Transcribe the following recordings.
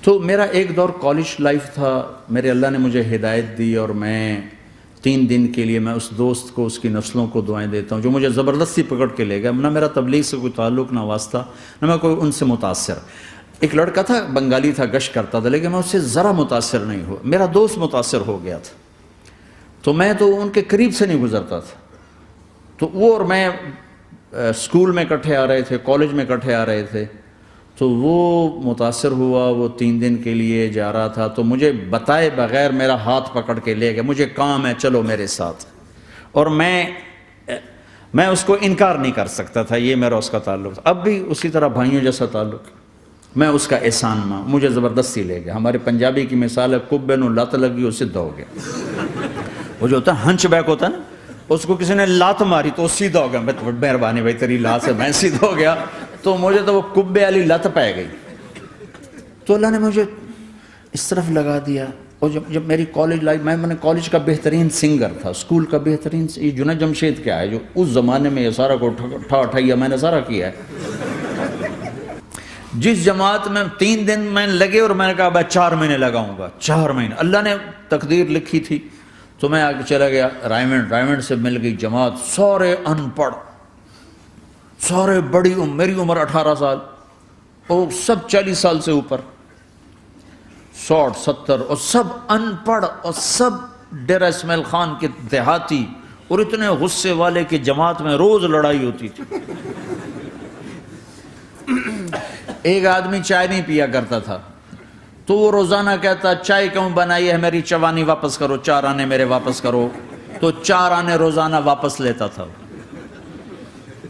تو میرا ایک دور کالج لائف تھا، میرے اللہ نے مجھے ہدایت دی، اور میں 3 دن کے لیے میں اس دوست کو، اس کی نسلوں کو دعائیں دیتا ہوں جو مجھے زبردستی پکڑ کے لے گیا۔ نہ میرا تبلیغ سے کوئی تعلق، نہ واسطہ، نہ میں کوئی ان سے متاثر۔ ایک لڑکا تھا، بنگالی تھا، گشت کرتا تھا، لیکن میں اس سے ذرا متاثر نہیں ہوا۔ میرا دوست متاثر ہو گیا تھا، تو میں تو ان کے قریب سے نہیں گزرتا تھا۔ تو وہ اور میں اسکول میں اکٹھے آ رہے تھے، کالج میں اکٹھے آ رہے تھے، تو وہ متاثر ہوا، وہ 3 دن کے لیے جا رہا تھا، تو مجھے بتائے بغیر میرا ہاتھ پکڑ کے لے گیا، مجھے کام ہے چلو میرے ساتھ، اور میں اس کو انکار نہیں کر سکتا تھا، یہ میرا اس کا تعلق تھا۔ اب بھی اسی طرح بھائیوں جیسا تعلق، میں اس کا احسان ماں، مجھے زبردستی لے گیا۔ ہمارے پنجابی کی مثال ہے، کبے نو لت لگی وہ سیدھا ہو گیا۔ وہ جو ہوتا ہے ہنچ بیک ہوتا ہے نا، اس کو کسی نے لات ماری تو وہ سیدھا ہو گیا۔ مہربانی بھائی تیری لات سے میں سیدھا ہو گیا، تو مجھے تو وہ کبے والی لت پہ گئی۔ تو اللہ نے مجھے اس طرف لگا دیا۔ اور جب میری کالج لائف، میں نے کالج کا بہترین سنگر تھا، اسکول کا بہترین، یہ جنید جمشید کیا ہے جو اس زمانے میں یہ سارا کو اٹھایا میں نے سارا کیا ہے۔ جس جماعت میں 3 دن میں لگے، اور میں نے کہا بھائی 4 مہینے لگاؤں گا، 4 مہینے اللہ نے تقدیر لکھی تھی۔ تو میں آگے چلا گیا رائمنڈ سے مل گئی جماعت، سارے ان پڑھ، سارے بڑی میری عمر 18 سال، اور سب 40 سال سے اوپر، 60 70، اور سب ان پڑھ، اور سب ڈیرہ اسماعیل خان کے دیہاتی، اور اتنے غصے والے کہ جماعت میں روز لڑائی ہوتی تھی۔ ایک آدمی چائے نہیں پیا کرتا تھا، تو وہ روزانہ کہتا چائے کیوں بنائی ہے میری چوانی واپس کرو، 4 آنے میرے واپس کرو، تو 4 آنے روزانہ واپس لیتا تھا۔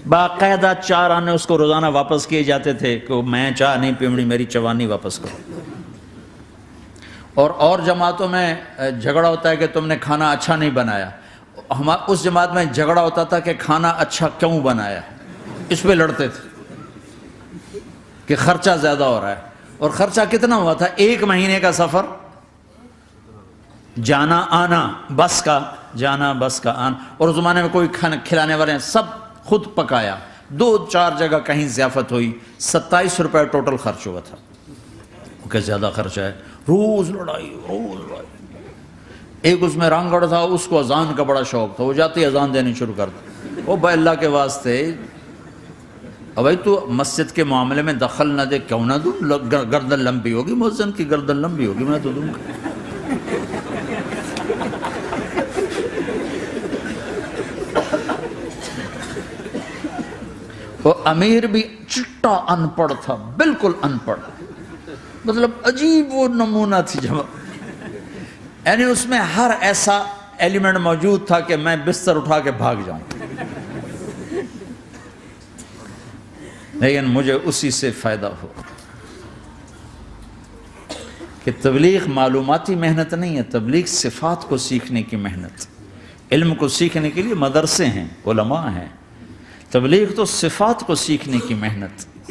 باقاعدہ 4 آنے اس کو روزانہ واپس کیے جاتے تھے کہ میں چائے نہیں پیمڑی، میری چوانی واپس کرو۔ اور جماعتوں میں جھگڑا ہوتا ہے کہ تم نے کھانا اچھا نہیں بنایا، اس جماعت میں جھگڑا ہوتا تھا کہ کھانا اچھا کیوں بنایا، اس پہ لڑتے تھے کہ خرچہ زیادہ ہو رہا ہے۔ اور خرچہ کتنا ہوا تھا؟ 1 مہینے کا سفر، جانا آنا، بس کا جانا بس کا آنا، اور اس زمانے میں کوئی کھلانے والے ہیں، سب خود پکایا، 2-4 جگہ کہیں ضیافت ہوئی، 27 روپے ٹوٹل خرچ ہوا تھا۔ کہ زیادہ خرچہ ہے، روز لڑائی۔ ایک اس میں رانگڑ تھا، اس کو اذان کا بڑا شوق تھا، وہ جاتے اذان دینی شروع کر دی۔ وہ بھائی اللہ کے واسطے، اب بھائی تو مسجد کے معاملے میں دخل نہ دے، کیوں نہ دوں، گردن لمبی ہوگی، مؤذن کی گردن لمبی ہوگی، میں تو دوں گا۔ وہ امیر بھی چٹا ان پڑھ تھا، بالکل ان پڑھ، مطلب عجیب وہ نمونہ تھی جماعت، یعنی اس میں ہر ایسا ایلیمنٹ موجود تھا کہ میں بستر اٹھا کے بھاگ جاؤں، لیکن مجھے اسی سے فائدہ ہو کہ تبلیغ معلوماتی محنت نہیں ہے، تبلیغ صفات کو سیکھنے کی محنت۔ علم کو سیکھنے کے لیے مدرسے ہیں، علماء ہیں، تبلیغ تو صفات کو سیکھنے کی محنت،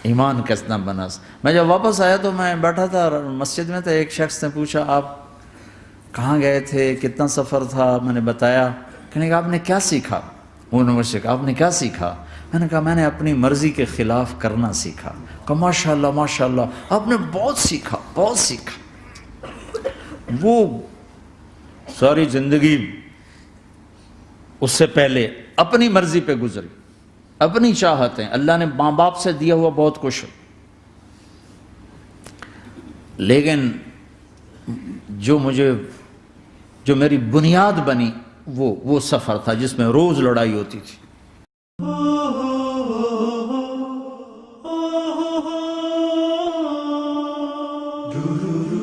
ایمان کیسنا بنا۔ میں جب واپس آیا تو میں بیٹھا تھا مسجد میں، تو ایک شخص نے پوچھا آپ کہاں گئے تھے، کتنا سفر تھا؟ میں نے بتایا، کہنے کہ آپ نے کیا سیکھا؟ انہوں نے مجھ سے کہا آپ نے کیا سیکھا؟ میں نے کہا میں نے اپنی مرضی کے خلاف کرنا سیکھا۔ کہا ماشاءاللہ ماشاءاللہ، آپ نے بہت سیکھا، بہت سیکھا۔ وہ ساری زندگی اس سے پہلے اپنی مرضی پہ گزری، اپنی چاہتیں، اللہ نے ماں باپ سے دیا ہوا بہت کچھ، لیکن جو میری بنیاد بنی وہ سفر تھا جس میں روز لڑائی ہوتی تھی۔ Do do do